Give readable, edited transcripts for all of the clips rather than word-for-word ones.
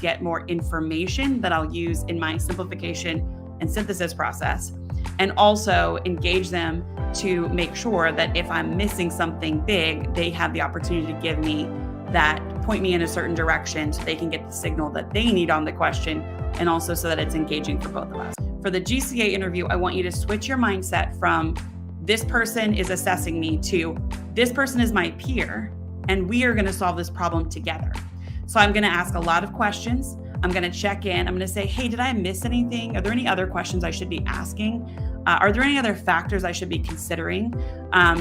get more information that I'll use in my simplification and synthesis process, and also engage them to make sure that if I'm missing something big, they have the opportunity to give me that, point me in a certain direction so they can get the signal that they need on the question, and also so that it's engaging for both of us. For the GCA interview, I want you to switch your mindset from this person is assessing me to this person is my peer and we are going to solve this problem together. So I'm going to ask a lot of questions. I'm going to check in. I'm going to say, hey, did I miss anything? Are there any other questions I should be asking? Are there any other factors I should be considering?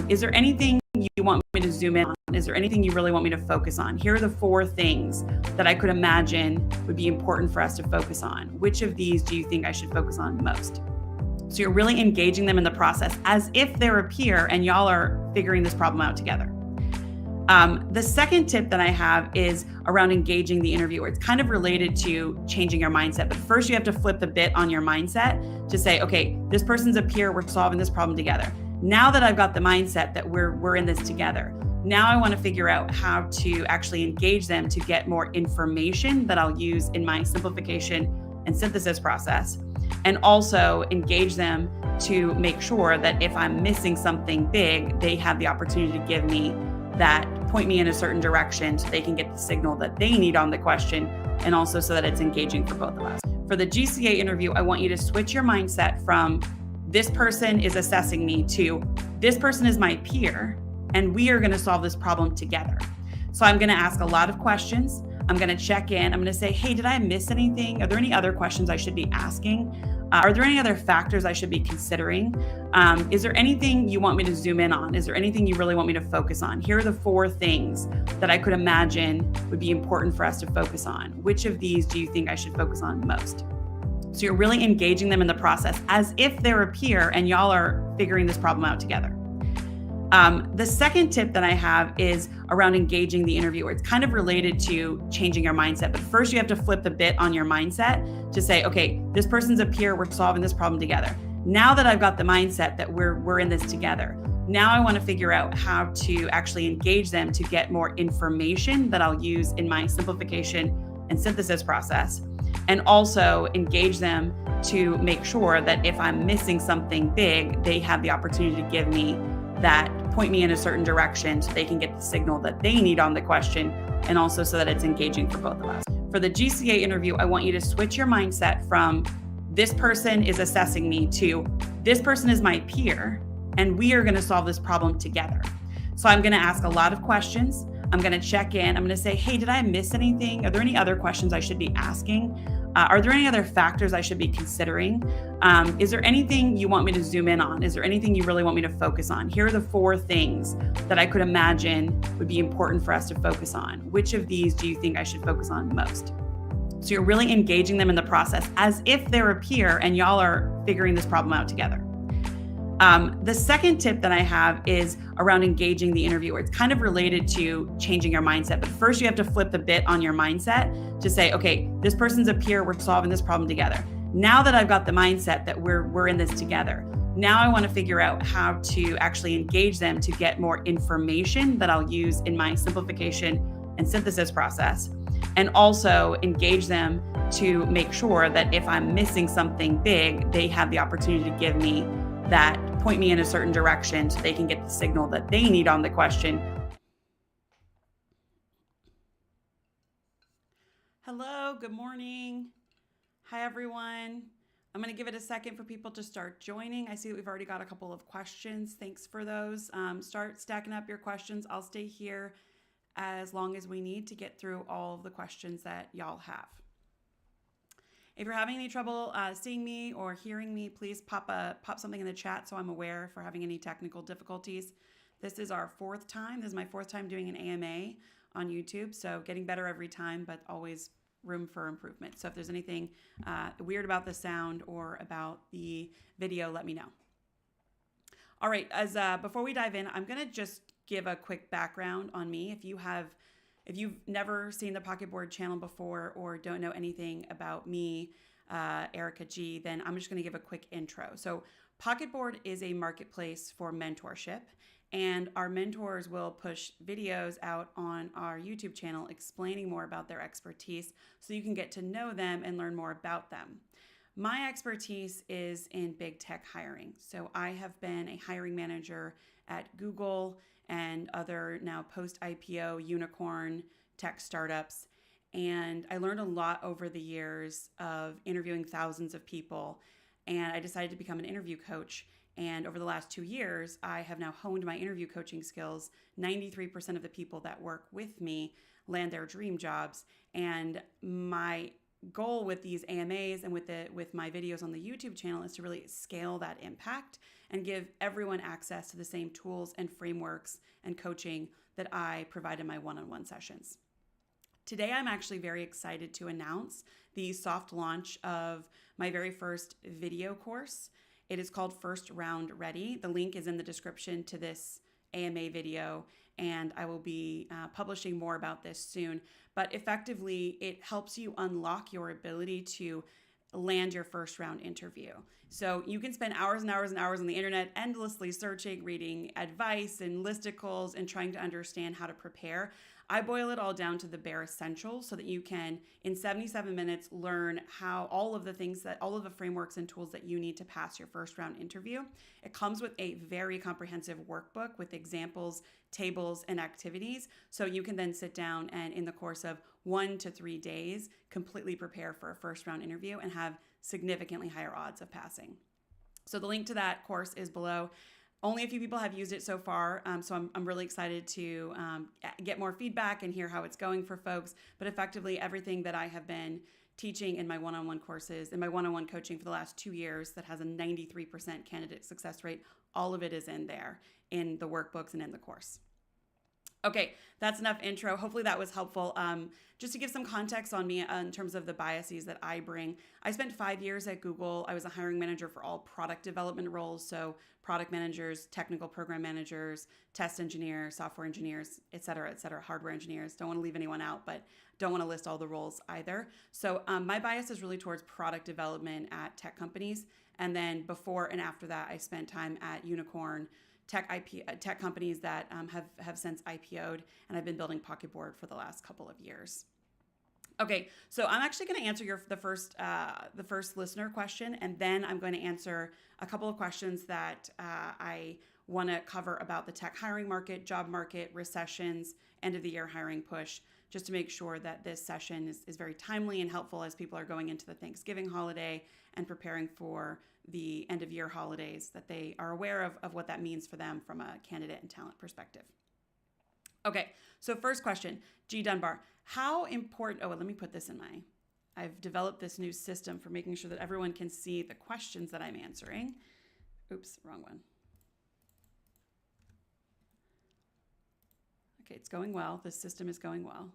Is there anything you want me to zoom in on? Is there anything you really want me to focus on? Here are the 4 things that I could imagine would be important for us to focus on. Which of these do you think I should focus on most? So you're really engaging them in the process as if they're a peer and y'all are figuring this problem out together. The second tip that I have is around engaging the interviewer. It's kind of related to changing your mindset, but first you have to flip the bit on your mindset to say, okay, this person's a peer, we're solving this problem together. Now that I've got the mindset that we're in this together, now I want to figure out how to actually engage them to get more information that I'll use in my simplification and synthesis process, and also engage them to make sure that if I'm missing something big, they have the opportunity to give me that, point me in a certain direction so they can get the signal that they need on the question, and also so that it's engaging for both of us. For the GCA interview, I want you to switch your mindset from this person is assessing me to this person is my peer and we are going to solve this problem together. So I'm going to ask a lot of questions. I'm going to check in. I'm going to say, hey, did I miss anything? Are there any other questions I should be asking? Are there any other factors I should be considering? Is there anything you want me to zoom in on? Is there anything you really want me to focus on? Here are the 4 things that I could imagine would be important for us to focus on. Which of these do you think I should focus on most? So you're really engaging them in the process as if they're a peer and y'all are figuring this problem out together. The second tip that I have is around engaging the interviewer. It's kind of related to changing your mindset, but first you have to flip the bit on your mindset to say, okay, this person's a peer, we're solving this problem together. Now that I've got the mindset that we're in this together, now I want to figure out how to actually engage them to get more information that I'll use in my simplification and synthesis process, and also engage them to make sure that if I'm missing something big, they have the opportunity to give me that, point me in a certain direction so they can get the signal that they need on the question, and also so that it's engaging for both of us. For the GCA interview, I want you to switch your mindset from this person is assessing me to this person is my peer and we are going to solve this problem together. So I'm going to ask a lot of questions. I'm going to check in. I'm going to say, hey, did I miss anything? Are there any other questions I should be asking? Are there any other factors I should be considering? Is there anything you want me to zoom in on? Is there anything you really want me to focus on? Here are the 4 things that I could imagine would be important for us to focus on. Which of these do you think I should focus on most? So you're really engaging them in the process as if they're a peer and y'all are figuring this problem out together. The second tip that I have is around engaging the interviewer. It's kind of related to changing your mindset, but first you have to flip the bit on your mindset to say, okay, this person's a peer, we're solving this problem together. Now that I've got the mindset that we're in this together, now I want to figure out how to actually engage them to get more information that I'll use in my simplification and synthesis process, and also engage them to make sure that if I'm missing something big, they have the opportunity to give me that, point me in a certain direction so they can get the signal that they need on the question. Hello, good morning. Hi, everyone. I'm going to give it a second for people to start joining. I see that we've already got a couple of questions. Thanks for those. Start stacking up your questions. I'll stay here as long as we need to get through all of the questions that y'all have. If you're having any trouble seeing me or hearing me, please pop something in the chat so I'm aware if we're having any technical difficulties. This is our 4th time. This is my 4th time doing an AMA on YouTube, so getting better every time, but always room for improvement. So if there's anything weird about the sound or about the video, let me know. All right, before we dive in, I'm going to just give a quick background on me. If you've never seen the Pocketboard channel before or don't know anything about me, Erika G, then I'm just going to give a quick intro. So Pocketboard is a marketplace for mentorship, And our mentors will push videos out on our YouTube channel explaining more about their expertise so you can get to know them and learn more about them. My expertise is in big tech hiring. So I have been a hiring manager at Google and other now post-IPO unicorn tech startups. And I learned a lot over the years of interviewing thousands of people. And I decided to become an interview coach. And over the last 2 years, I have now honed my interview coaching skills. 93% of the people that work with me land their dream jobs. And my goal with these AMAs and with my videos on the YouTube channel is to really scale that impact and give everyone access to the same tools and frameworks and coaching that I provide in my one-on-one sessions. Today, I'm actually very excited to announce the soft launch of my very first video course. It is called First Round Ready. The link is in the description to this AMA video, and I will be publishing more about this soon. But effectively, it helps you unlock your ability to land your first round interview. So you can spend hours and hours and hours on the internet endlessly searching, reading advice and listicles and trying to understand how to prepare. I boil it all down to the bare essentials so that you can, in 77 minutes, learn how all of the frameworks and tools that you need to pass your first round interview. It comes with a very comprehensive workbook with examples, tables, and activities. So you can then sit down and in the course of 1 to 3 days, completely prepare for a first round interview and have significantly higher odds of passing. So the link to that course is below. Only a few people have used it so far, so I'm really excited to get more feedback and hear how it's going for folks. But effectively, everything that I have been teaching in my one-on-one courses, in my one-on-one coaching for the last 2 years that has a 93% candidate success rate, all of it is in there, in the workbooks and in the course. Okay, that's enough intro. Hopefully that was helpful. Just to give some context on me in terms of the biases that I bring. I spent 5 years at Google. I was a hiring manager for all product development roles. So product managers, technical program managers, test engineers, software engineers, et cetera, hardware engineers. Don't want to leave anyone out, but don't want to list all the roles either. So my bias is really towards product development at tech companies. And then before and after that, I spent time at unicorn tech companies that have since IPO'd, and I've been building Pocketboard for the last couple of years. Okay, so I'm actually going to answer the first listener question, and then I'm going to answer a couple of questions that I want to cover about the tech hiring market, job market, recessions, end of the year hiring push, just to make sure that this session is very timely and helpful as people are going into the Thanksgiving holiday and preparing for the end of year holidays, that they are aware of what that means for them from a candidate and talent perspective. Okay, so first question, G. Dunbar, how important, let me put this in I've developed this new system for making sure that everyone can see the questions that I'm answering. Oops, wrong one. Okay, it's going well. This system is going well.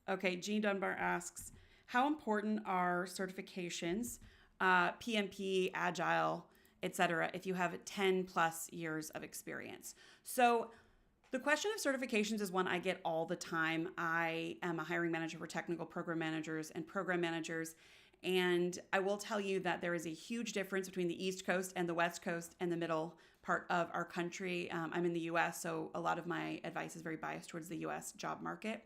Okay, Jean Dunbar asks, how important are certifications, PMP, Agile, etc., if you have 10 plus years of experience? So the question of certifications is one I get all the time. I am a hiring manager for technical program managers and program managers. And I will tell you that there is a huge difference between the East Coast and the West Coast and the middle part of our country. I'm in the US, so a lot of my advice is very biased towards the US job market.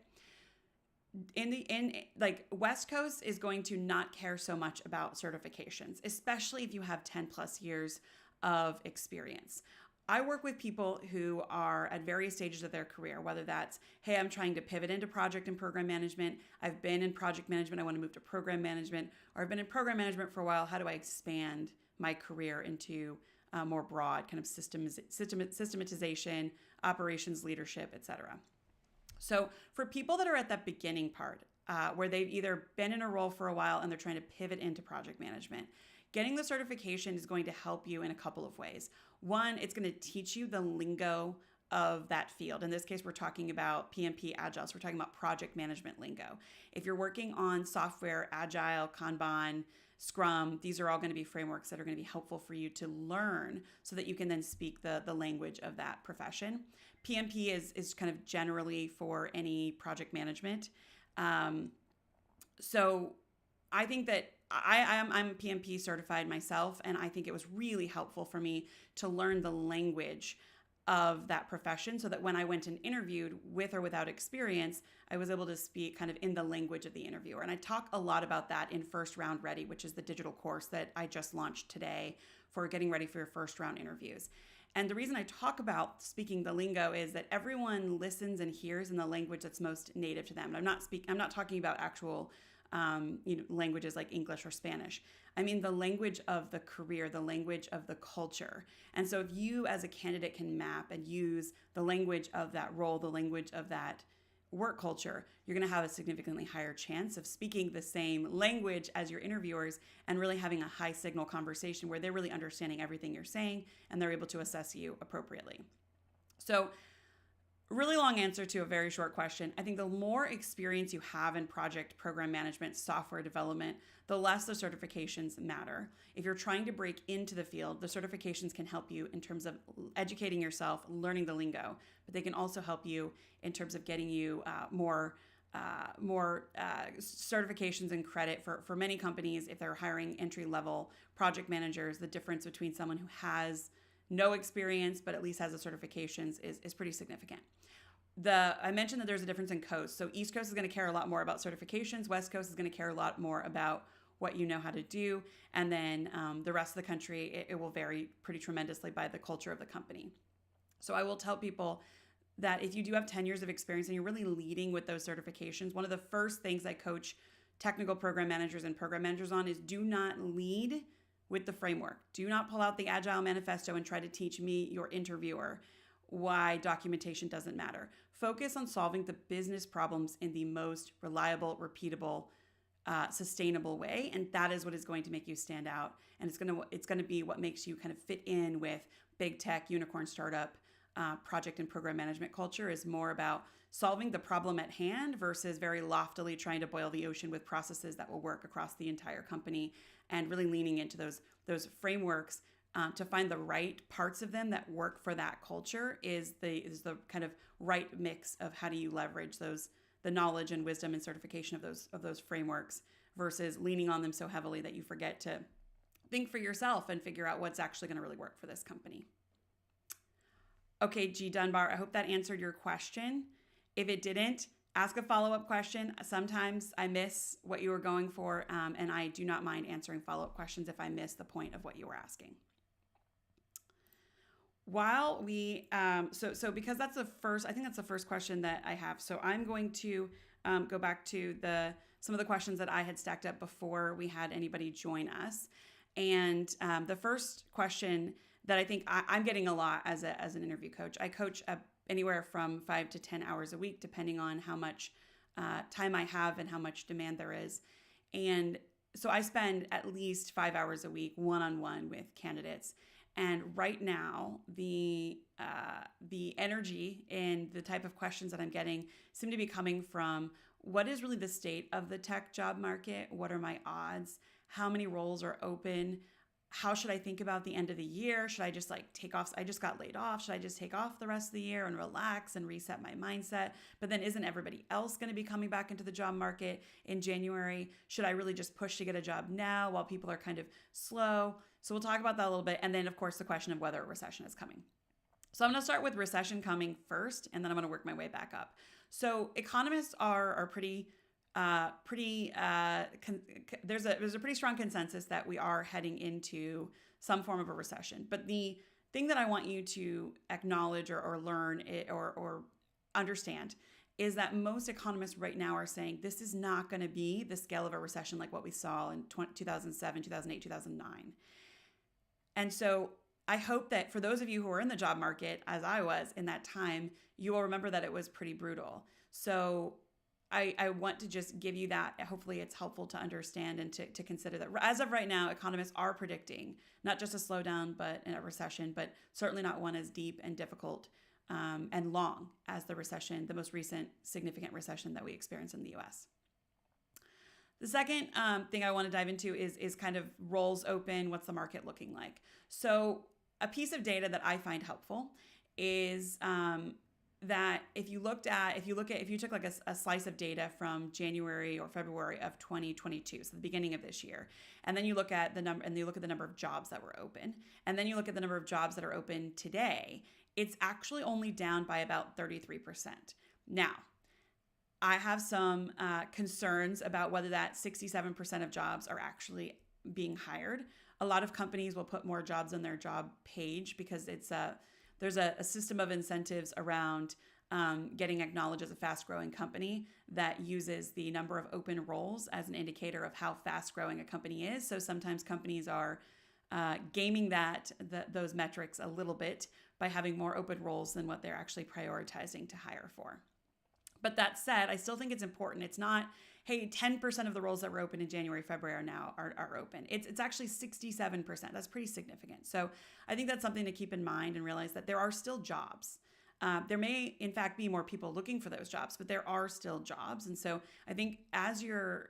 West Coast is going to not care so much about certifications, especially if you have 10 plus years of experience. I work with people who are at various stages of their career, whether that's, hey, I'm trying to pivot into project and program management. I've been in project management. I want to move to program management, or I've been in program management for a while. How do I expand my career into more broad kind of systematization, operations, leadership, et cetera? So for people that are at that beginning part, where they've either been in a role for a while and they're trying to pivot into project management, getting the certification is going to help you in a couple of ways. One, it's going to teach you the lingo of that field. In this case, we're talking about PMP, Agile. So we're talking about project management lingo. If you're working on software, Agile, Kanban, Scrum, these are all going to be frameworks that are going to be helpful for you to learn so that you can then speak the language of that profession. PMP is kind of generally for any project management. So I think that I'm PMP certified myself, and I think it was really helpful for me to learn the language of that profession, so that when I went and interviewed with or without experience, I was able to speak kind of in the language of the interviewer. And I talk a lot about that in First Round Ready, which is the digital course that I just launched today for getting ready for your first round interviews. And the reason I talk about speaking the lingo is that everyone listens and hears in the language that's most native to them. And I'm not talking about actual languages like English or Spanish. I mean the language of the career, the language of the culture. And so if you as a candidate can map and use the language of that role, the language of that work culture, you're going to have a significantly higher chance of speaking the same language as your interviewers and really having a high signal conversation where they're really understanding everything you're saying and they're able to assess you appropriately. So really long answer to a very short question. I think the more experience you have in project program management, software development, the less the certifications matter. If you're trying to break into the field, the certifications can help you in terms of educating yourself, learning the lingo, but they can also help you in terms of getting you more certifications and credit for many companies. If they're hiring entry-level project managers, the difference between someone who has no experience, but at least has the certifications is pretty significant. I mentioned that there's a difference in coast. So East Coast is going to care a lot more about certifications. West Coast is going to care a lot more about what you know how to do. And then the rest of the country, it will vary pretty tremendously by the culture of the company. So I will tell people that if you do have 10 years of experience and you're really leading with those certifications, one of the first things I coach technical program managers and program managers on is do not lead with the framework. Do not pull out the Agile manifesto and try to teach me, your interviewer, why documentation doesn't matter. Focus on solving the business problems in the most reliable, repeatable, sustainable way, and that is what is going to make you stand out. And it's going to be what makes you kind of fit in with big tech, unicorn startup, project and program management culture. Is more about solving the problem at hand versus very loftily trying to boil the ocean with processes that will work across the entire company, and really leaning into those frameworks to find the right parts of them that work for that culture is the kind of right mix of how do you leverage the knowledge and wisdom and certification of those frameworks versus leaning on them so heavily that you forget to think for yourself and figure out what's actually going to really work for this company. Okay, G. Dunbar, I hope that answered your question. If it didn't, ask a follow-up question. Sometimes I miss what you were going for, and I do not mind answering follow-up questions if I miss the point of what you were asking. While we, so because that's I think that's the first question that I have. So I'm going to go back to some of the questions that I had stacked up before we had anybody join us. And the first question that I think I'm getting a lot as an interview coach. I coach anywhere from 5 to 10 hours a week, depending on how much time I have and how much demand there is. And so I spend at least 5 hours a week one-on-one with candidates. And right now, the energy and the type of questions that I'm getting seem to be coming from what is really the state of the tech job market? What are my odds? How many roles are open? How should I think about the end of the year? Should I just take off? I just got laid off. Should I just take off the rest of the year and relax and reset my mindset? But then isn't everybody else going to be coming back into the job market in January? Should I really just push to get a job now while people are kind of slow? So we'll talk about that a little bit. And then of course, the question of whether a recession is coming. So I'm going to start with recession coming first, and then I'm going to work my way back up. So economists are pretty there's a pretty strong consensus that we are heading into some form of a recession. But the thing that I want you to acknowledge or learn or understand is that most economists right now are saying this is not going to be the scale of a recession like what we saw in 2007, 2008, 2009. And so I hope that for those of you who are in the job market, as I was in that time, you will remember that it was pretty brutal. So I want to just give you that. Hopefully it's helpful to understand and to consider that as of right now, economists are predicting not just a slowdown, but a recession, but certainly not one as deep and difficult and long as the most recent significant recession that we experienced in the US. The second thing I want to dive into is kind of roles open. What's the market looking like? So a piece of data that I find helpful is that if you took like a slice of data from January or February of 2022, so the beginning of this year, and then you look at the number of jobs that were open, and then you look at the number of jobs that are open today, it's actually only down by about 33%. Now, I have some concerns about whether that 67% of jobs are actually being hired. A lot of companies will put more jobs on their job page because there's a system of incentives around getting acknowledged as a fast-growing company that uses the number of open roles as an indicator of how fast-growing a company is. So sometimes companies are gaming those metrics a little bit by having more open roles than what they're actually prioritizing to hire for. But that said, I still think it's important. It's not, hey, 10% of the roles that were open in January, February are open. It's actually 67%. That's pretty significant. So I think that's something to keep in mind and realize that there are still jobs. There may, in fact, be more people looking for those jobs, but there are still jobs. And so I think as you're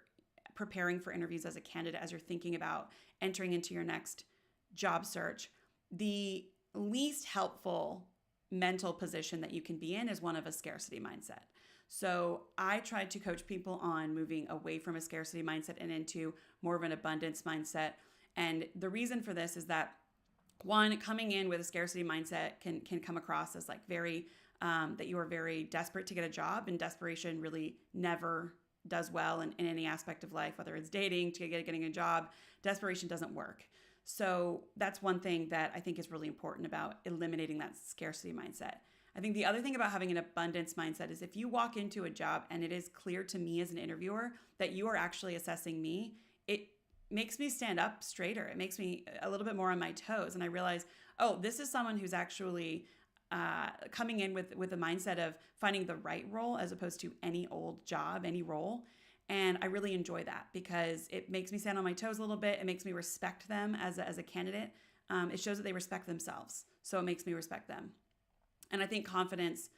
preparing for interviews as a candidate, as you're thinking about entering into your next job search, the least helpful mental position that you can be in is one of a scarcity mindset. So I tried to coach people on moving away from a scarcity mindset and into more of an abundance mindset. And the reason for this is that, one, coming in with a scarcity mindset can come across as like that you are very desperate to get a job, and desperation really never does well in any aspect of life, whether it's dating, to getting a job. Desperation doesn't work. So that's one thing that I think is really important about eliminating that scarcity mindset. I think the other thing about having an abundance mindset is if you walk into a job and it is clear to me as an interviewer that you are actually assessing me, it makes me stand up straighter. It makes me a little bit more on my toes. And I realize, oh, this is someone who's actually coming in with a mindset of finding the right role as opposed to any old job, any role. And I really enjoy that because it makes me stand on my toes a little bit. It makes me respect them as a candidate. It shows that they respect themselves. So it makes me respect them. And I think confidence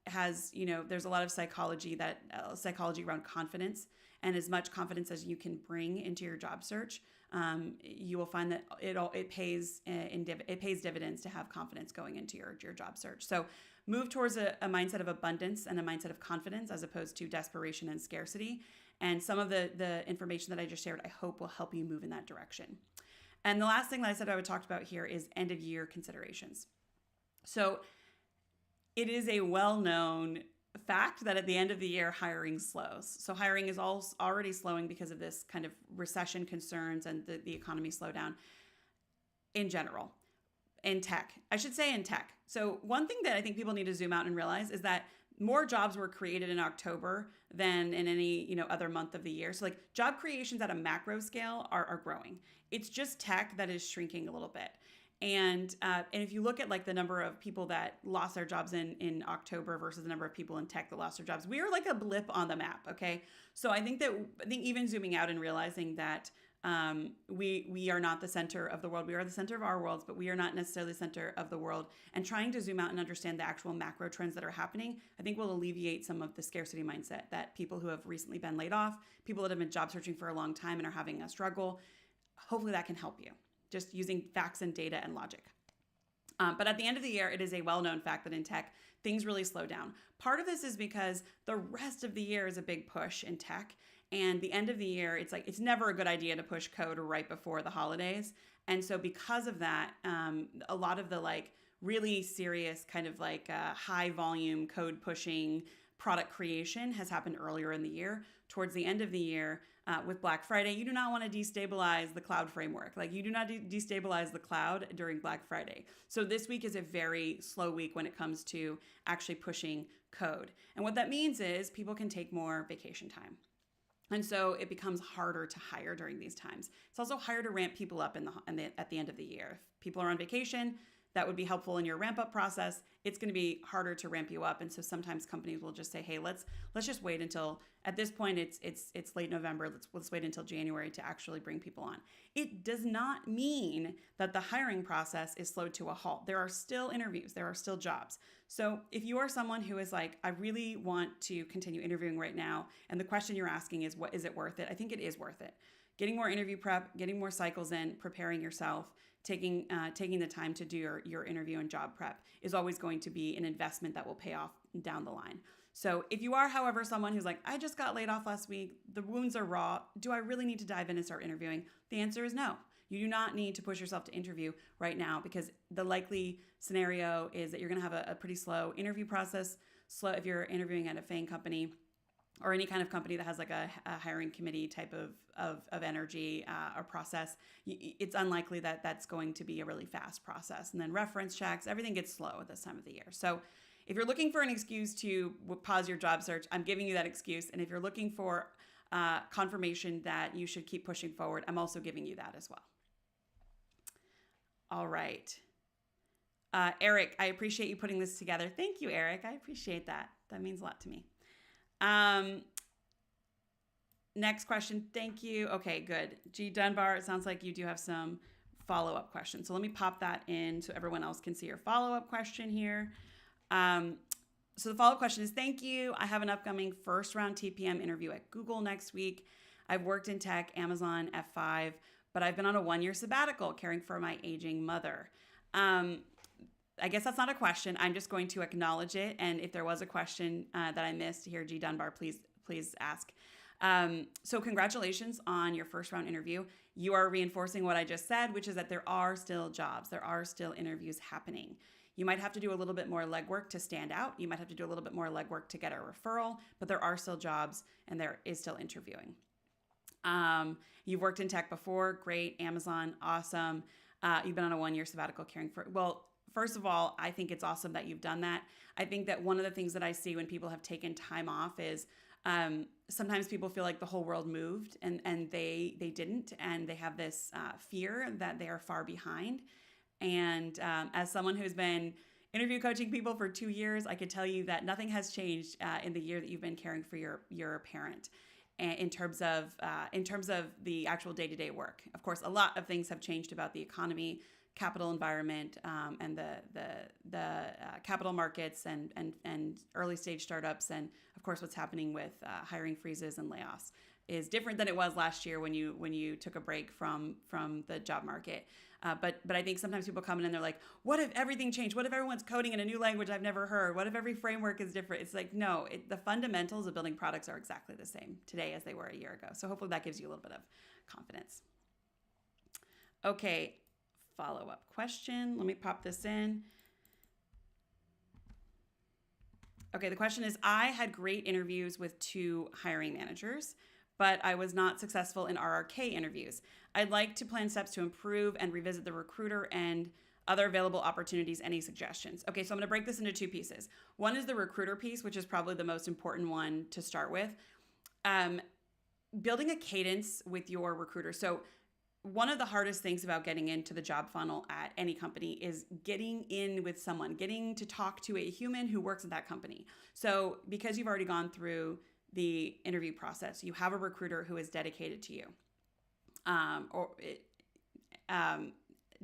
has, there's a lot of psychology around confidence, and as much confidence as you can bring into your job search, you will find that it pays dividends to have confidence going into your job search. So move towards a mindset of abundance and a mindset of confidence as opposed to desperation and scarcity. And some of the information that I just shared, I hope will help you move in that direction. And the last thing that I said I would talk about here is end of year considerations. So it is a well-known fact that at the end of the year, hiring slows. So hiring is already slowing because of this kind of recession concerns and the economy slowdown in general. In tech, I should say in tech. So one thing that I think people need to zoom out and realize is that more jobs were created in October than in any other month of the year. So like job creations at a macro scale are growing. It's just tech that is shrinking a little bit. And if you look at like the number of people that lost their jobs in October versus the number of people in tech that lost their jobs, we are like a blip on the map. Okay. So I think even zooming out and realizing that we are not the center of the world. We are the center of our worlds, but we are not necessarily the center of the world. And trying to zoom out and understand the actual macro trends that are happening, I think will alleviate some of the scarcity mindset that people who have recently been laid off, people that have been job searching for a long time and are having a struggle. Hopefully that can help you. Just using facts and data and logic. But at the end of the year, it is a well-known fact that in tech, things really slow down. Part of this is because the rest of the year is a big push in tech. And the end of the year, it's never a good idea to push code right before the holidays. And so because of that, a lot of the really serious kind of high volume code pushing product creation has happened earlier in the year. Towards the end of the year, with Black Friday, you do not want to destabilize the cloud framework. You do not destabilize the cloud during Black Friday. So this week is a very slow week when it comes to actually pushing code. And what that means is people can take more vacation time. And so it becomes harder to hire during these times. It's also harder to ramp people up at the end of the year. If people are on vacation, that would be helpful in your ramp up process. It's going to be harder to ramp you up. And so sometimes companies will just say, hey, let's just wait until, at this point, it's late November. Let's wait until January to actually bring people on. It does not mean that the hiring process is slowed to a halt. There are still interviews. There are still jobs. So if you are someone who is like, I really want to continue interviewing right now, and the question you're asking is, what is it worth it? I think it is worth it. Getting more interview prep, getting more cycles in, preparing yourself, taking the time to do your interview and job prep is always going to be an investment that will pay off down the line. So if you are, however, someone who's like, I just got laid off last week, the wounds are raw, do I really need to dive in and start interviewing? The answer is no. You do not need to push yourself to interview right now, because the likely scenario is that you're going to have a pretty slow interview process. Slow if you're interviewing at a FAANG company or any kind of company that has like a hiring committee type of energy or process. It's unlikely that that's going to be a really fast process. And then reference checks, everything gets slow at this time of the year. So if you're looking for an excuse to pause your job search, I'm giving you that excuse. And if you're looking for confirmation that you should keep pushing forward, I'm also giving you that as well. All right. Eric, I appreciate you putting this together. Thank you, Eric. I appreciate that. That means a lot to me. Next question. Thank you. Okay, good. G. Dunbar, it sounds like you do have some follow-up questions. So let me pop that in so everyone else can see your follow-up question here. So the follow-up question is, thank you. I have an upcoming first round TPM interview at Google next week. I've worked in tech, Amazon, F5, but I've been on a 1-year sabbatical caring for my aging mother. I guess that's not a question. I'm just going to acknowledge it. And if there was a question that I missed here, G. Dunbar, please ask. So congratulations on your first round interview. You are reinforcing what I just said, which is that there are still jobs. There are still interviews happening. You might have to do a little bit more legwork to stand out. You might have to do a little bit more legwork to get a referral, but there are still jobs and there is still interviewing. You've worked in tech before. Great. Amazon. Awesome. You've been on a 1-year sabbatical caring for, well, first of all, I think it's awesome that you've done that. I think that one of the things that I see when people have taken time off is sometimes people feel like the whole world moved and they didn't, and they have this fear that they are far behind. And as someone who's been interview coaching people for 2 years, I could tell you that nothing has changed in the year that you've been caring for your parent. In terms of the actual day-to-day work. Of course, a lot of things have changed about the economy, capital environment, and the capital markets and early stage startups, and of course what's happening with hiring freezes and layoffs is different than it was last year when you took a break from the job market. But I think sometimes people come in and they're like, what if everything changed? What if everyone's coding in a new language I've never heard? What if every framework is different? It's like, no, the fundamentals of building products are exactly the same today as they were a year ago. So hopefully that gives you a little bit of confidence. Okay, follow-up question. Let me pop this in. Okay, the question is, I had great interviews with 2 hiring managers, but I was not successful in RRK interviews. I'd like to plan steps to improve and revisit the recruiter and other available opportunities. Any suggestions? Okay, so I'm gonna break this into 2 pieces. One is the recruiter piece, which is probably the most important one to start with. Building a cadence with your recruiter. So one of the hardest things about getting into the job funnel at any company is getting in with someone, getting to talk to a human who works at that company. So because you've already gone through the interview process, you have a recruiter who is dedicated to you,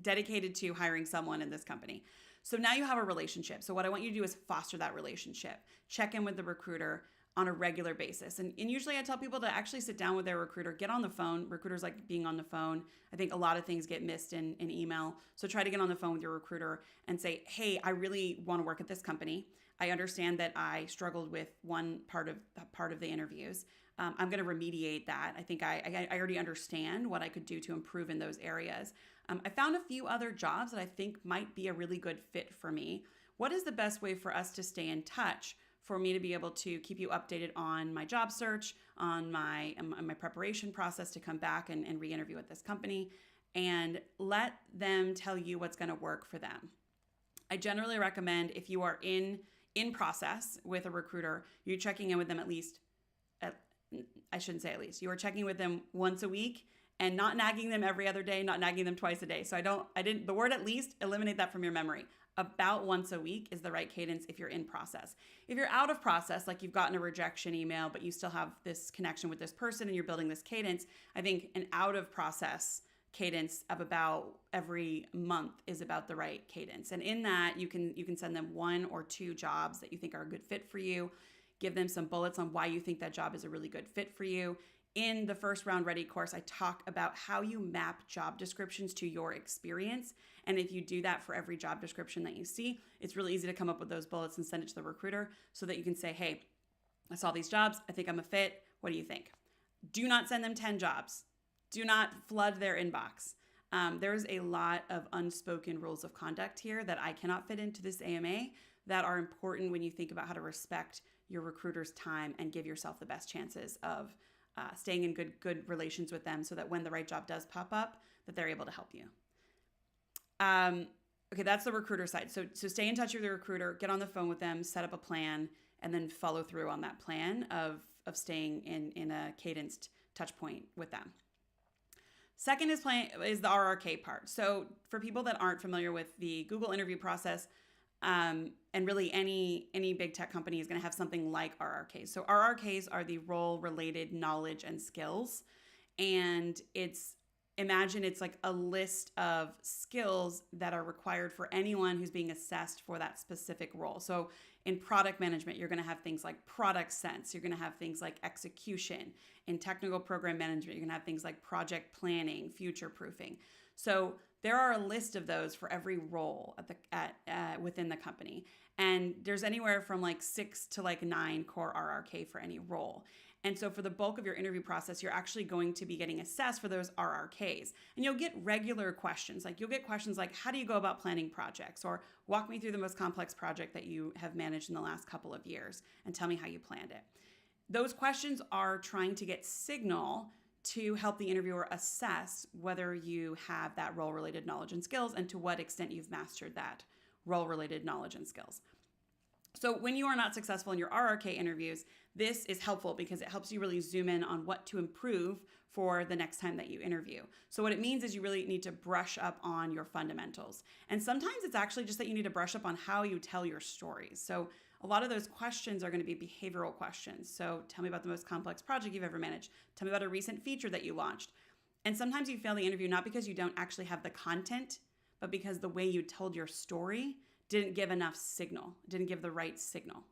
dedicated to hiring someone in this company. So now you have a relationship. So what I want you to do is foster that relationship. Check in with the recruiter on a regular basis. And usually I tell people to actually sit down with their recruiter, get on the phone. Recruiters like being on the phone. I think a lot of things get missed in email. So try to get on the phone with your recruiter and say, hey, I really want to work at this company. I understand that I struggled with one part of the interviews. I'm going to remediate that. I think I already understand what I could do to improve in those areas. I found a few other jobs that I think might be a really good fit for me. What is the best way for us to stay in touch, for me to be able to keep you updated on my job search, on my preparation process to come back and re-interview with this company, and let them tell you what's going to work for them. I generally recommend, if you are in process with a recruiter, you're checking in with them you are checking with them once a week and not nagging them every other day, not nagging them twice a day. So the word at least, eliminate that from your memory. About once a week is the right cadence if you're in process. If you're out of process, like you've gotten a rejection email, but you still have this connection with this person and you're building this cadence, I think an out of process cadence of about every month is about the right cadence. And in that, you can send them 1 or 2 jobs that you think are a good fit for you. Give them some bullets on why you think that job is a really good fit for you. In the First Round Ready course, I talk about how you map job descriptions to your experience. And if you do that for every job description that you see, it's really easy to come up with those bullets and send it to the recruiter so that you can say, hey, I saw these jobs. I think I'm a fit. What do you think? Do not send them 10 jobs. Do not flood their inbox. There's a lot of unspoken rules of conduct here that I cannot fit into this AMA that are important when you think about how to respect your recruiter's time and give yourself the best chances of staying in good relations with them so that when the right job does pop up, that they're able to help you. Okay, that's the recruiter side. So stay in touch with the recruiter, get on the phone with them, set up a plan, and then follow through on that plan of staying in a cadenced touch point with them. Second is the RRK part. So for people that aren't familiar with the Google interview process, and really any big tech company is going to have something like RRKs. So RRKs are the role-related knowledge and skills, and imagine it's like a list of skills that are required for anyone who's being assessed for that specific role. So in product management, you're going to have things like product sense. You're going to have things like execution. In technical program management, you're going to have things like project planning, future proofing. So there are a list of those for every role within the company. And there's anywhere from like 6 to like 9 core RRK for any role. And so for the bulk of your interview process, you're actually going to be getting assessed for those RRKs. And you'll get regular questions. Like you'll get questions like, how do you go about planning projects? Or walk me through the most complex project that you have managed in the last couple of years and tell me how you planned it. Those questions are trying to get signal to help the interviewer assess whether you have that role-related knowledge and skills and to what extent you've mastered that role-related knowledge and skills. So when you are not successful in your RRK interviews, this is helpful because it helps you really zoom in on what to improve for the next time that you interview. So what it means is you really need to brush up on your fundamentals. And sometimes it's actually just that you need to brush up on how you tell your stories. So a lot of those questions are going to be behavioral questions. So tell me about the most complex project you've ever managed. Tell me about a recent feature that you launched. And sometimes you fail the interview not because you don't actually have the content, but because the way you told your story didn't give enough signal, didn't give the right signal.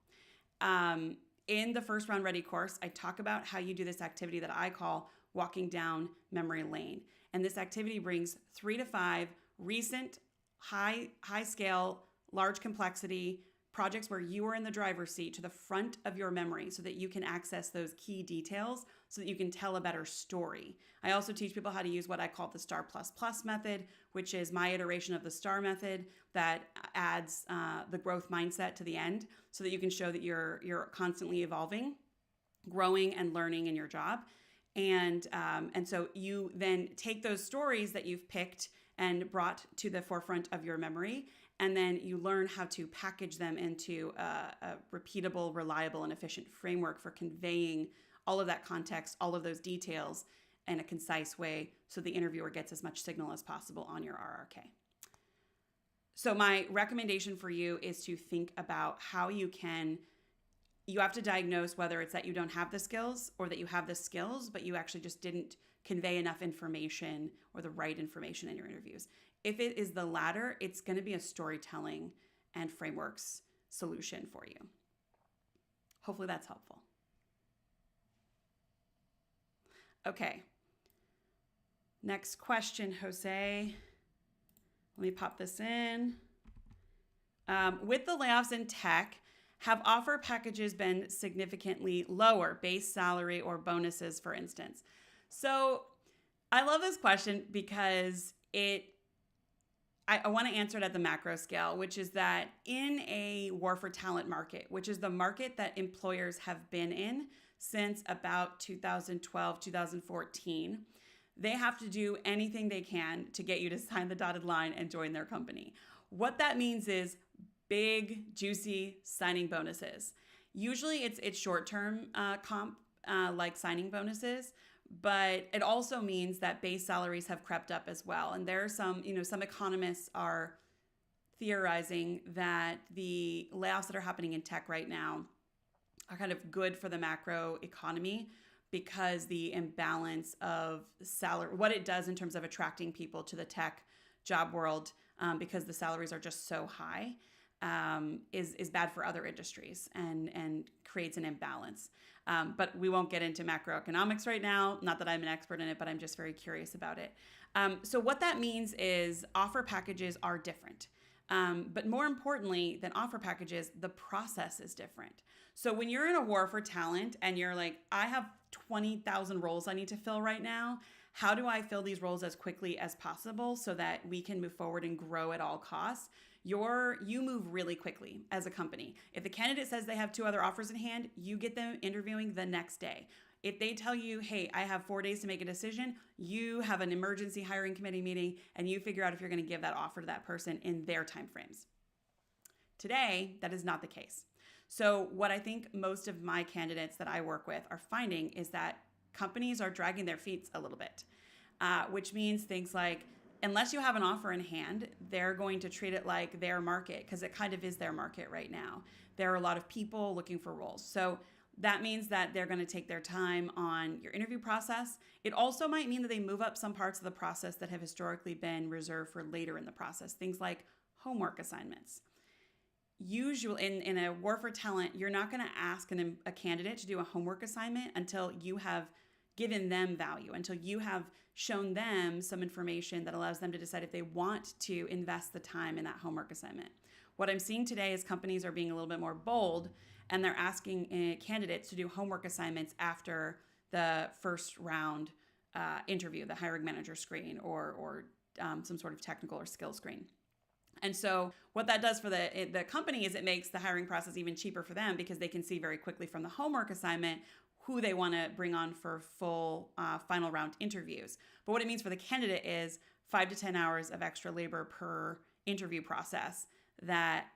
In the First Round Ready course, I talk about how you do this activity that I call walking down memory lane. And this activity brings 3 to 5 recent, high scale, large complexity projects where you are in the driver's seat to the front of your memory so that you can access those key details so that you can tell a better story. I also teach people how to use what I call the STAR++ method, which is my iteration of the STAR method that adds the growth mindset to the end so that you can show that you're constantly evolving, growing and learning in your job. And so you then take those stories that you've picked and brought to the forefront of your memory, and then you learn how to package them into a repeatable, reliable, and efficient framework for conveying all of that context, all of those details in a concise way so the interviewer gets as much signal as possible on your RRK. So my recommendation for you is to think about how you have to diagnose whether it's that you don't have the skills or that you have the skills, but you actually just didn't convey enough information or the right information in your interviews. If it is the latter, it's going to be a storytelling and frameworks solution for you. Hopefully that's helpful. Okay. Next question, Jose. Let me pop this in. With the layoffs in tech, have offer packages been significantly lower, base salary or bonuses, for instance? So I love this question because I want to answer it at the macro scale, which is that in a war for talent market, which is the market that employers have been in since about 2012, 2014, they have to do anything they can to get you to sign the dotted line and join their company. What that means is big, juicy signing bonuses. Usually it's short-term comp, like signing bonuses, but it also means that base salaries have crept up as well. And there are some economists are theorizing that the layoffs that are happening in tech right now are kind of good for the macro economy because the imbalance of salary, what it does in terms of attracting people to the tech job world, because the salaries are just so high, is bad for other industries and creates an imbalance. But we won't get into macroeconomics right now. Not that I'm an expert in it, but I'm just very curious about it. So what that means is offer packages are different. But more importantly than offer packages, the process is different. So when you're in a war for talent and you're like, I have 20,000 roles I need to fill right now, how do I fill these roles as quickly as possible so that we can move forward and grow at all costs? You move really quickly as a company. If the candidate says they have 2 other offers in hand, you get them interviewing the next day. If they tell you, hey, I have 4 days to make a decision, you have an emergency hiring committee meeting and you figure out if you're going to give that offer to that person in their timeframes. Today, that is not the case. So what I think most of my candidates that I work with are finding is that companies are dragging their feet a little bit, which means things like, unless you have an offer in hand, they're going to treat it like their market, because it kind of is their market right now. There are a lot of people looking for roles. So that means that they're going to take their time on your interview process. It also might mean that they move up some parts of the process that have historically been reserved for later in the process, things like homework assignments. Usually in a war for talent, you're not going to ask a candidate to do a homework assignment until you have given them value, until you have shown them some information that allows them to decide if they want to invest the time in that homework assignment. What I'm seeing today is companies are being a little bit more bold and they're asking candidates to do homework assignments after the first round interview, the hiring manager screen or some sort of technical or skill screen. And so what that does for the company is it makes the hiring process even cheaper for them because they can see very quickly from the homework assignment who they want to bring on for full final round interviews. But what it means for the candidate is 5 to 10 hours of extra labor per interview process that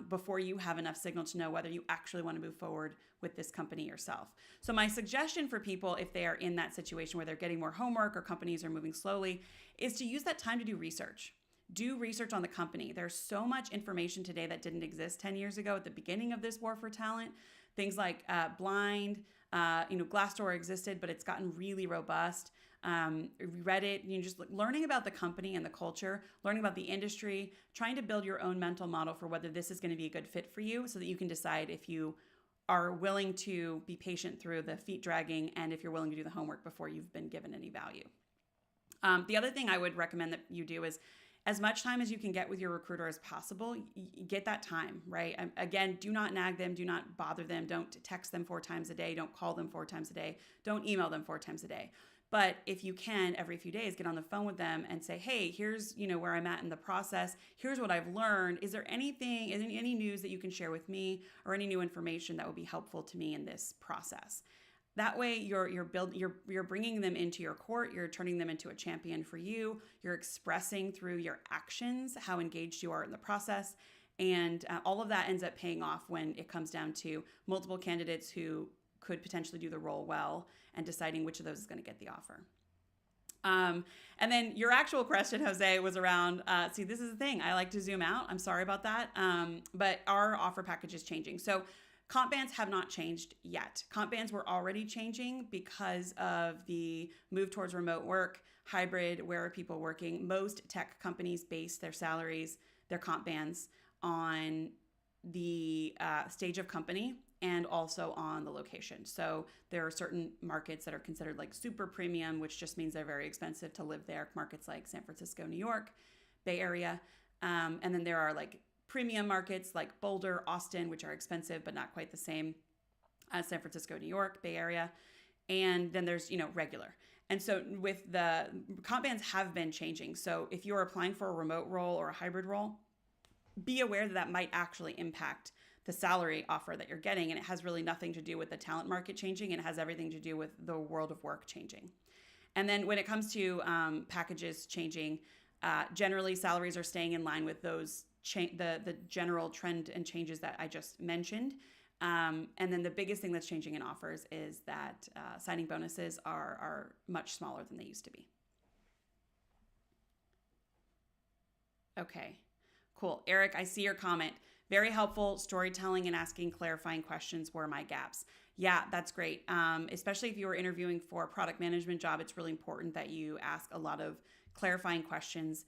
before you have enough signal to know whether you actually want to move forward with this company yourself. So my suggestion for people, if they are in that situation where they're getting more homework or companies are moving slowly, is to use that time to do research. Do research on the company. There's so much information today that didn't exist 10 years ago at the beginning of this war for talent. Things like Blind, Glassdoor existed, but it's gotten really robust. Reddit, just learning about the company and the culture, learning about the industry, trying to build your own mental model for whether this is going to be a good fit for you so that you can decide if you are willing to be patient through the feet dragging and if you're willing to do the homework before you've been given any value. The other thing I would recommend that you do is as much time as you can get with your recruiter as possible, get that time, right? Again, do not nag them, do not bother them, don't text them 4 times a day, don't call them 4 times a day, don't email them 4 times a day. But if you can, every few days, get on the phone with them and say, hey, here's where I'm at in the process. Here's what I've learned. Is there any news that you can share with me or any new information that would be helpful to me in this process? That way you're bringing them into your court, you're turning them into a champion for you, you're expressing through your actions how engaged you are in the process, and all of that ends up paying off when it comes down to multiple candidates who could potentially do the role well and deciding which of those is going to get the offer. And then your actual question, Jose, was around, see, this is the thing, I like to zoom out, I'm sorry about that, but our offer package is changing. So comp bands have not changed yet. Comp bands were already changing because of the move towards remote work, hybrid, where are people working. Most tech companies base their salaries, their comp bands on the stage of company and also on the location. So there are certain markets that are considered like super premium, which just means they're very expensive to live there. Markets like San Francisco, New York, Bay Area. And then there are like premium markets like Boulder, Austin, which are expensive, but not quite the same as San Francisco, New York, Bay Area. And then there's, regular. And so with the comp bands have been changing. So if you're applying for a remote role or a hybrid role, be aware that that might actually impact the salary offer that you're getting. And it has really nothing to do with the talent market changing. It has everything to do with the world of work changing. And then when it comes to packages changing, generally salaries are staying in line with those the general trend and changes that I just mentioned. And then the biggest thing that's changing in offers is that signing bonuses are much smaller than they used to be. Okay, cool. Eric, I see your comment. Very helpful. Storytelling and asking clarifying questions were my gaps. Yeah, that's great. Especially if you were interviewing for a product management job, it's really important that you ask a lot of clarifying questions.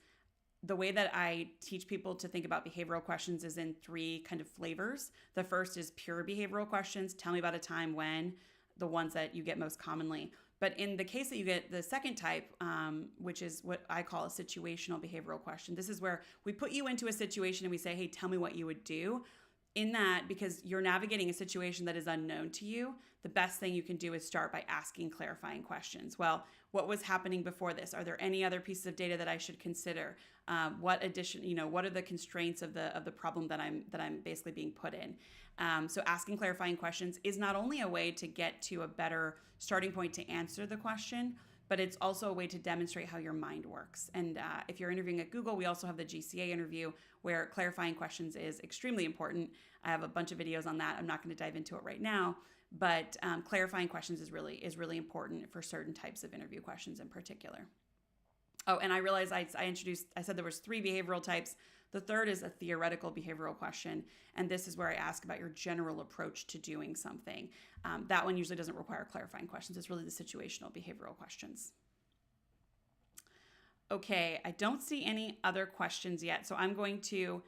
The way that I teach people to think about behavioral questions is in 3 kind of flavors. The first is pure behavioral questions. Tell me about a time when, the ones that you get most commonly. But in the case that you get the second type, which is what I call a situational behavioral question, this is where we put you into a situation and we say, hey, tell me what you would do. in that, because you're navigating a situation that is unknown to you, the best thing you can do is start by asking clarifying questions. Well, what was happening before this? Are there any other pieces of data that I should consider? What are the constraints of the problem that I'm basically being put in? So asking clarifying questions is not only a way to get to a better starting point to answer the question, but it's also a way to demonstrate how your mind works. And if you're interviewing at Google, we also have the GCA interview where clarifying questions is extremely important. I have a bunch of videos on that. I'm not going to dive into it right now, but clarifying questions is really important for certain types of interview questions in particular. Oh, and I realized I said there was 3 behavioral types. The third is a theoretical behavioral question. And this is where I ask about your general approach to doing something. That one usually doesn't require clarifying questions. It's really the situational behavioral questions. Okay, I don't see any other questions yet. So I'm going to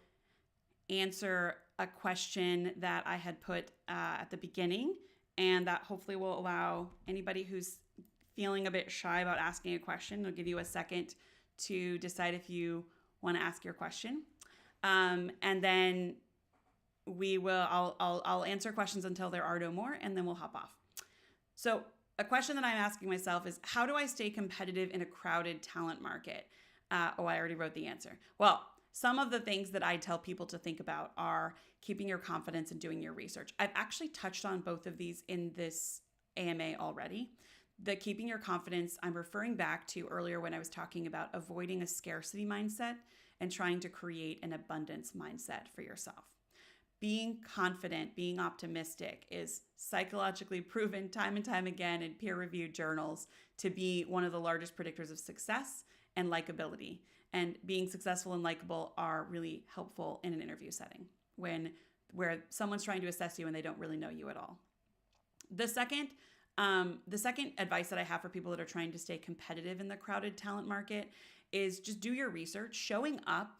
answer a question that I had put at the beginning, and that hopefully will allow anybody who's feeling a bit shy about asking a question. I'll give you a second to decide if you want to ask your question. And then I'll answer questions until there are no more, and then we'll hop off. So a question that I'm asking myself is, how do I stay competitive in a crowded talent market? I already wrote the answer. Well, some of the things that I tell people to think about are keeping your confidence and doing your research. I've actually touched on both of these in this AMA already. The keeping your confidence, I'm referring back to earlier when I was talking about avoiding a scarcity mindset and trying to create an abundance mindset for yourself. Being confident, being optimistic is psychologically proven time and time again in peer-reviewed journals to be one of the largest predictors of success and likability. And being successful and likable are really helpful in an interview setting where someone's trying to assess you and they don't really know you at all. The second advice that I have for people that are trying to stay competitive in the crowded talent market is just do your research. Showing up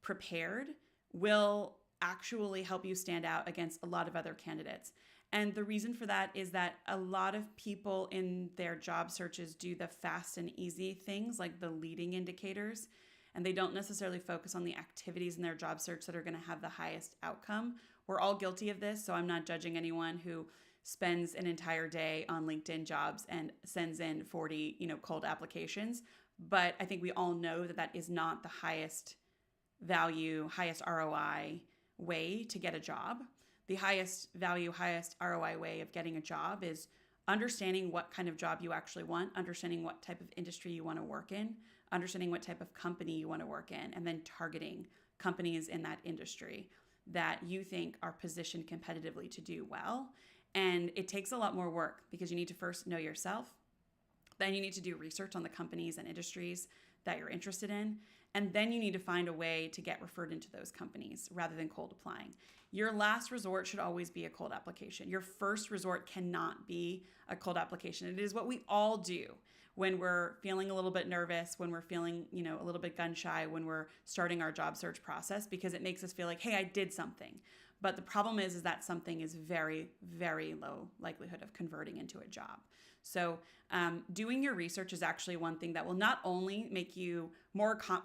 prepared will actually help you stand out against a lot of other candidates. And the reason for that is that a lot of people in their job searches do the fast and easy things like the leading indicators, and they don't necessarily focus on the activities in their job search that are going to have the highest outcome. We're all guilty of this, so I'm not judging anyone who spends an entire day on LinkedIn Jobs and sends in 40, cold applications. But I think we all know that that is not the highest value, highest ROI way to get a job. The highest value, highest ROI way of getting a job is understanding what kind of job you actually want, understanding what type of industry you want to work in, understanding what type of company you want to work in, and then targeting companies in that industry that you think are positioned competitively to do well. And it takes a lot more work because you need to first know yourself. Then you need to do research on the companies and industries that you're interested in. And then you need to find a way to get referred into those companies rather than cold applying. Your last resort should always be a cold application. Your first resort cannot be a cold application. It is what we all do when we're feeling a little bit nervous, when we're feeling, a little bit gun shy, when we're starting our job search process, because it makes us feel like, hey, I did something. But the problem is that something is very, very low likelihood of converting into a job. So doing your research is actually one thing that will not only make you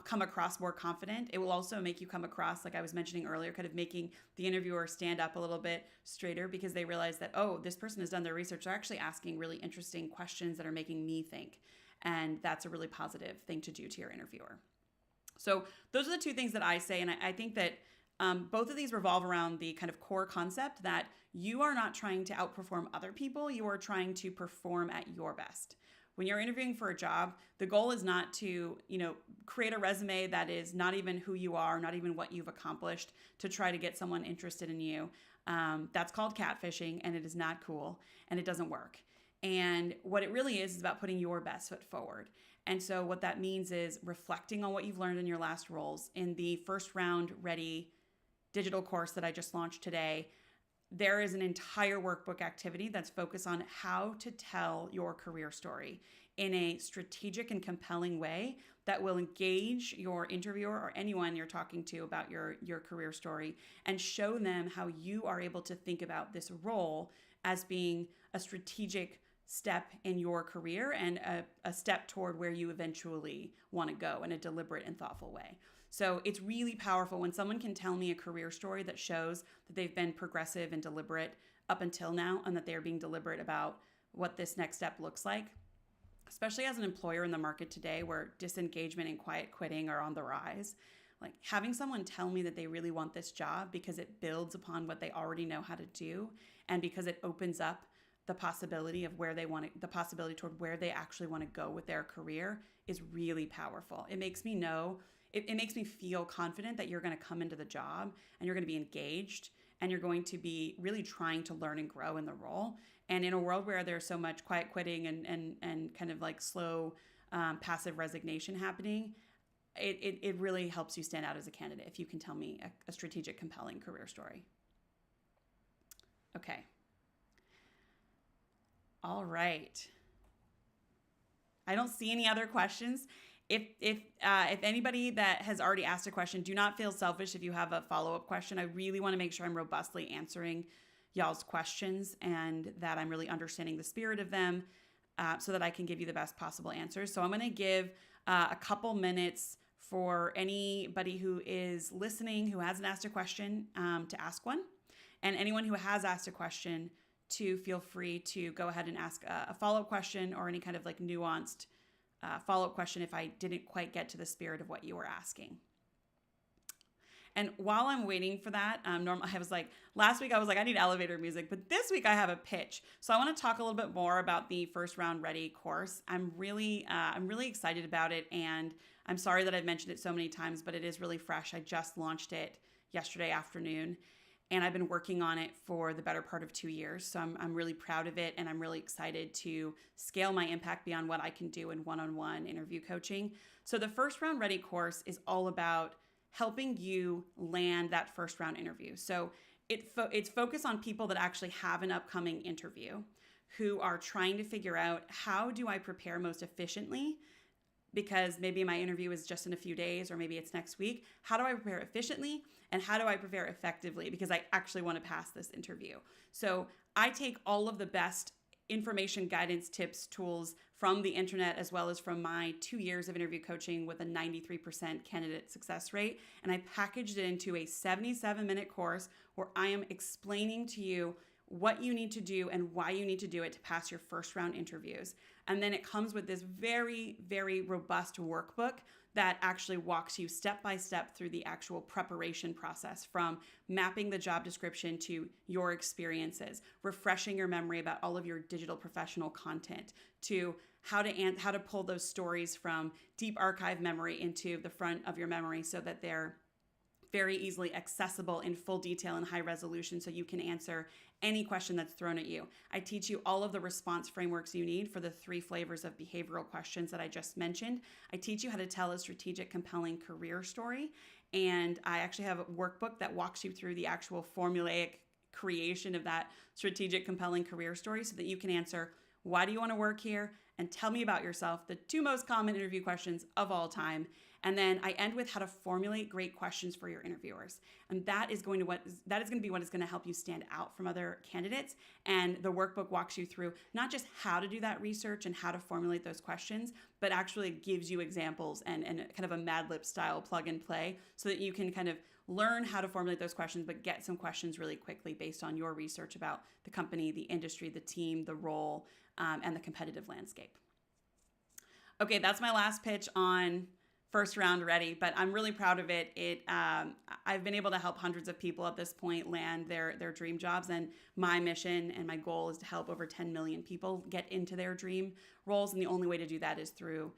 come across more confident, it will also make you come across, like I was mentioning earlier, kind of making the interviewer stand up a little bit straighter because they realize that, oh, this person has done their research. They're actually asking really interesting questions that are making me think. And that's a really positive thing to do to your interviewer. So those are the two things that I say. And I think that both of these revolve around the kind of core concept that you are not trying to outperform other people. You are trying to perform at your best. When you're interviewing for a job, the goal is not to, create a resume that is not even who you are, not even what you've accomplished to try to get someone interested in you. That's called catfishing, and it is not cool, and it doesn't work. And what it really is about putting your best foot forward. And so what that means is reflecting on what you've learned in your last roles. In the First Round Ready digital course that I just launched today, there is an entire workbook activity that's focused on how to tell your career story in a strategic and compelling way that will engage your interviewer or anyone you're talking to about your career story and show them how you are able to think about this role as being a strategic step in your career and a step toward where you eventually want to go in a deliberate and thoughtful way. So it's really powerful when someone can tell me a career story that shows that they've been progressive and deliberate up until now, and that they're being deliberate about what this next step looks like. Especially as an employer in the market today where disengagement and quiet quitting are on the rise. Like having someone tell me that they really want this job because it builds upon what they already know how to do, and because it opens up the possibility of where they want to, the possibility toward where they actually want to go with their career is really powerful. It makes me know, it makes me feel confident that you're going to come into the job and you're going to be engaged and you're going to be really trying to learn and grow in the role. And in a world where there's so much quiet quitting and kind of like slow passive resignation happening, it really helps you stand out as a candidate if you can tell me a strategic, compelling career story. Okay. All right. I don't see any other questions. If anybody that has already asked a question, do not feel selfish if you have a follow-up question. I really want to make sure I'm robustly answering y'all's questions and that I'm really understanding the spirit of them so that I can give you the best possible answers. So I'm going to give a couple minutes for anybody who is listening who hasn't asked a question to ask one, and anyone who has asked a question to feel free to go ahead and ask a follow-up question or any kind of like nuanced follow-up question if I didn't quite get to the spirit of what you were asking. And while I'm waiting for that, last week I was like, I need elevator music, but this week I have a pitch. So I want to talk a little bit more about the First Round Ready course. I'm really excited about it, and I'm sorry that I've mentioned it so many times, but it is really fresh. I just launched it yesterday afternoon, and I've been working on it for the better part of 2 years. So I'm really proud of it, and I'm really excited to scale my impact beyond what I can do in one-on-one interview coaching. So the First Round Ready course is all about helping you land that first round interview. So it's focused on people that actually have an upcoming interview, who are trying to figure out, how do I prepare most efficiently? Because maybe my interview is just in a few days, or maybe it's next week. How do I prepare efficiently, and how do I prepare effectively? Because I actually want to pass this interview. So I take all of the best information, guidance, tips, tools from the internet, as well as from my 2 years of interview coaching with a 93% candidate success rate. And I packaged it into a 77-minute course where I am explaining to you what you need to do and why you need to do it to pass your first round interviews. And then it comes with this very, very robust workbook that actually walks you step by step through the actual preparation process, from mapping the job description to your experiences, refreshing your memory about all of your digital professional content, to how to pull those stories from deep archive memory into the front of your memory so that they're very easily accessible in full detail and high resolution, so you can answer any question that's thrown at you. I teach you all of the response frameworks you need for the 3 flavors of behavioral questions that I just mentioned. I teach you how to tell a strategic, compelling career story. And I actually have a workbook that walks you through the actual formulaic creation of that strategic, compelling career story so that you can answer, why do you want to work here? And tell me about yourself, the 2 most common interview questions of all time. And then I end with how to formulate great questions for your interviewers. And that is going to be what is going to help you stand out from other candidates. And the workbook walks you through not just how to do that research and how to formulate those questions, but actually gives you examples and kind of a Mad Lib style plug and play, so that you can kind of learn how to formulate those questions, but get some questions really quickly based on your research about the company, the industry, the team, the role, and the competitive landscape. Okay, that's my last pitch on First Round Ready, but I'm really proud of it. I've been able to help hundreds of people at this point land their dream jobs, and my mission and my goal is to help over 10 million people get into their dream roles, and the only way to do that is through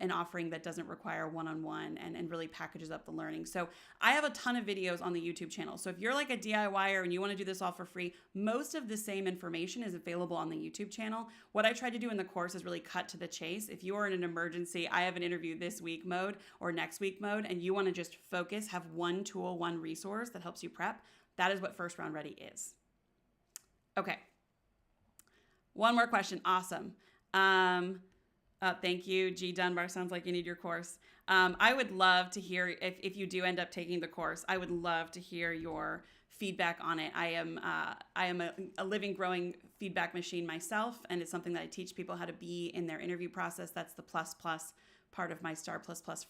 an offering that doesn't require one-on-one and really packages up the learning. So I have a ton of videos on the YouTube channel. So if you're like a DIYer and you want to do this all for free, most of the same information is available on the YouTube channel. What I try to do in the course is really cut to the chase. If you are in an emergency, I have an interview this week mode or next week mode, and you want to just focus, have one tool, one resource that helps you prep, that is what First Round Ready is. Okay. One more question. Awesome. Thank you, G. Dunbar. Sounds like you need your course. I would love to hear, if you do end up taking the course, I would love to hear your feedback on it. I am a living, growing feedback machine myself, and it's something that I teach people how to be in their interview process. That's the plus part of my STAR++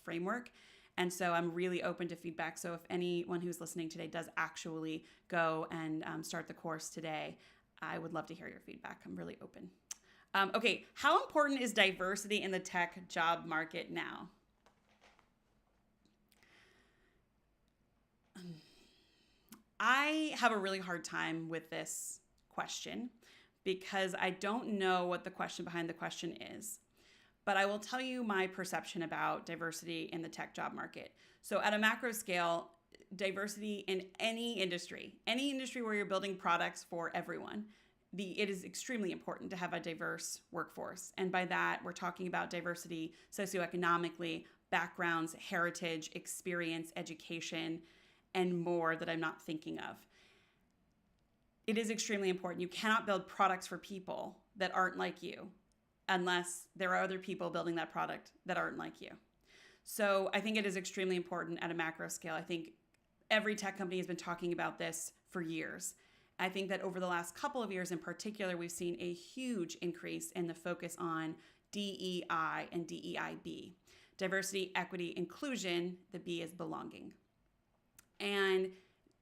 framework. And so I'm really open to feedback. So if anyone who's listening today does actually go and start the course today, I would love to hear your feedback. I'm really open. Okay, how important is diversity in the tech job market now? I have a really hard time with this question because I don't know what the question behind the question is. But I will tell you my perception about diversity in the tech job market. So at a macro scale, diversity in any industry where you're building products for everyone, it is extremely important to have a diverse workforce. And by that, we're talking about diversity socioeconomically, backgrounds, heritage, experience, education, and more that I'm not thinking of. It is extremely important. You cannot build products for people that aren't like you unless there are other people building that product that aren't like you. So I think it is extremely important at a macro scale. I think every tech company has been talking about this for years. I think that over the last couple of years in particular, we've seen a huge increase in the focus on DEI and DEIB. Diversity, equity, inclusion, the B is belonging. And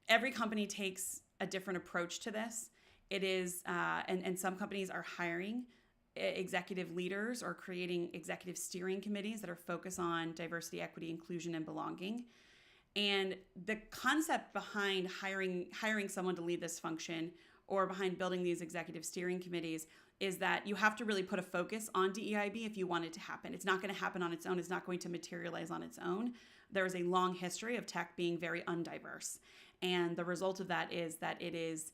every company takes a different approach to this. It is, and some companies are hiring executive leaders or creating executive steering committees that are focused on diversity, equity, inclusion, and belonging. And the concept behind hiring someone to lead this function or behind building these executive steering committees is that you have to really put a focus on DEIB if you want it to happen. It's not going to happen on its own. It's not going to materialize on its own. There is a long history of tech being very undiverse. And the result of that is that it is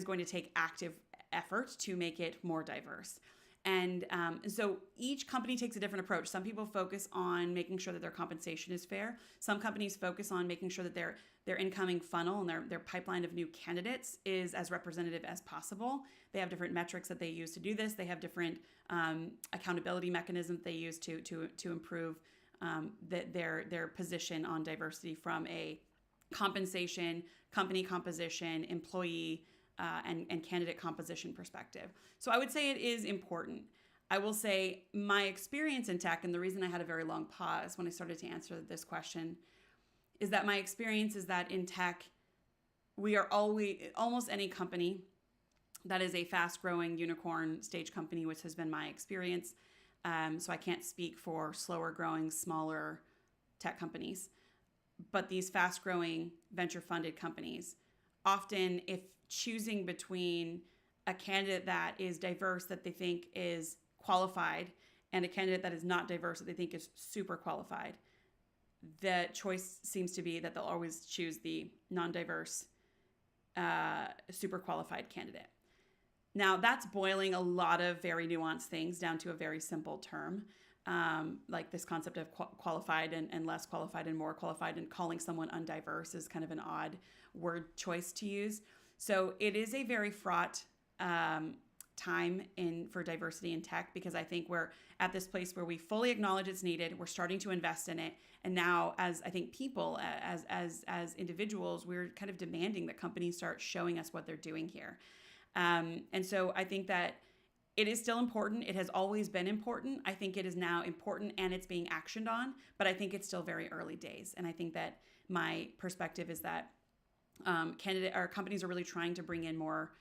going to take active effort to make it more diverse. And so each company takes a different approach. Some people focus on making sure that their compensation is fair. Some companies focus on making sure that their incoming funnel and their pipeline of new candidates is as representative as possible. They have different metrics that they use to do this. They have different accountability mechanisms they use to improve their position on diversity from a compensation, company composition, employee and candidate composition perspective. So I would say it is important. I will say my experience in tech, and the reason I had a very long pause when I started to answer this question, is that my experience is that in tech, we are almost any company that is a fast-growing unicorn stage company, which has been my experience. So I can't speak for slower-growing, smaller tech companies. But these fast-growing venture-funded companies, often if choosing between a candidate that is diverse that they think is qualified and a candidate that is not diverse that they think is super qualified, the choice seems to be that they'll always choose the non-diverse, super qualified candidate. Now, that's boiling a lot of very nuanced things down to a very simple term, like this concept of qualified and less qualified and more qualified, and calling someone undiverse is kind of an odd word choice to use. So it is a very fraught time for diversity in tech, because I think we're at this place where we fully acknowledge it's needed. We're starting to invest in it. And now, as I think people, as individuals, we're kind of demanding that companies start showing us what they're doing here. And so I think that it is still important. It has always been important. I think it is now important and it's being actioned on, but I think it's still very early days. And I think that my perspective is that companies are really trying to bring in more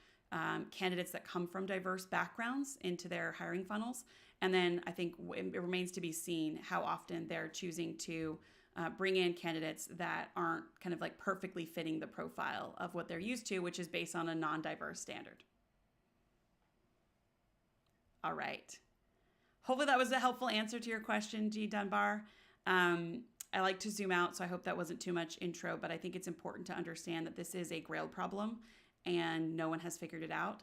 candidates that come from diverse backgrounds into their hiring funnels. And then I think it remains to be seen how often they're choosing to bring in candidates that aren't kind of like perfectly fitting the profile of what they're used to, which is based on a non-diverse standard. All right. Hopefully that was a helpful answer to your question, G. Dunbar. I like to zoom out, so I hope that wasn't too much intro, but I think it's important to understand that this is a Grail problem and no one has figured it out.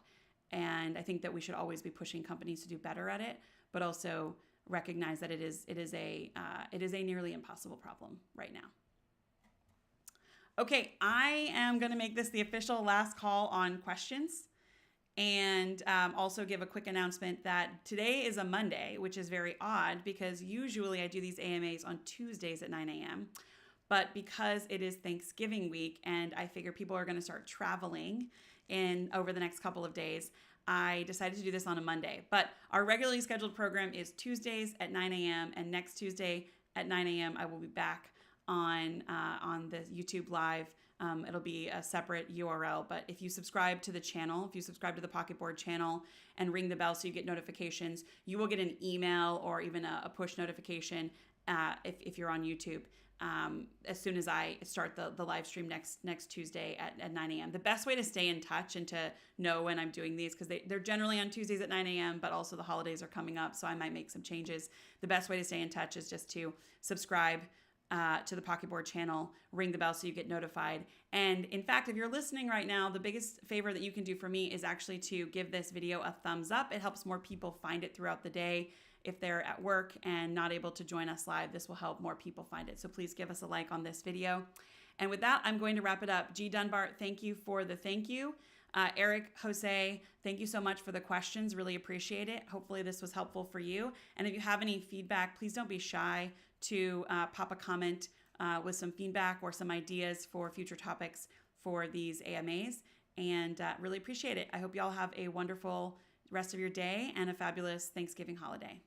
And I think that we should always be pushing companies to do better at it, but also recognize that it is a nearly impossible problem right now. Okay, I am going to make this the official last call on questions. And also give a quick announcement that today is a Monday, which is very odd because usually I do these AMAs on Tuesdays at 9 a.m. But because it is Thanksgiving week and I figure people are going to start traveling over the next couple of days, I decided to do this on a Monday. But our regularly scheduled program is Tuesdays at 9 a.m. and next Tuesday at 9 a.m. I will be back on the YouTube live. It'll be a separate URL, but if you subscribe to the channel, if you subscribe to the Pocketboard channel and ring the bell so you get notifications, you will get an email or even a push notification if you're on YouTube as soon as I start the live stream next Tuesday at 9 a.m. The best way to stay in touch and to know when I'm doing these, because they're generally on Tuesdays at 9 a.m., but also the holidays are coming up, so I might make some changes. The best way to stay in touch is just to subscribe to the Pocketboard channel, ring the bell so you get notified. And in fact, if you're listening right now, the biggest favor that you can do for me is actually to give this video a thumbs up. It helps more people find it throughout the day. If they're at work and not able to join us live, this will help more people find it. So please give us a like on this video. And with that, I'm going to wrap it up. G. Dunbar, thank you for the thank you. Eric, Jose, thank you so much for the questions. Really appreciate it. Hopefully this was helpful for you. And if you have any feedback, please don't be shy to pop a comment with some feedback or some ideas for future topics for these AMAs. And really appreciate it. I hope you all have a wonderful rest of your day and a fabulous Thanksgiving holiday.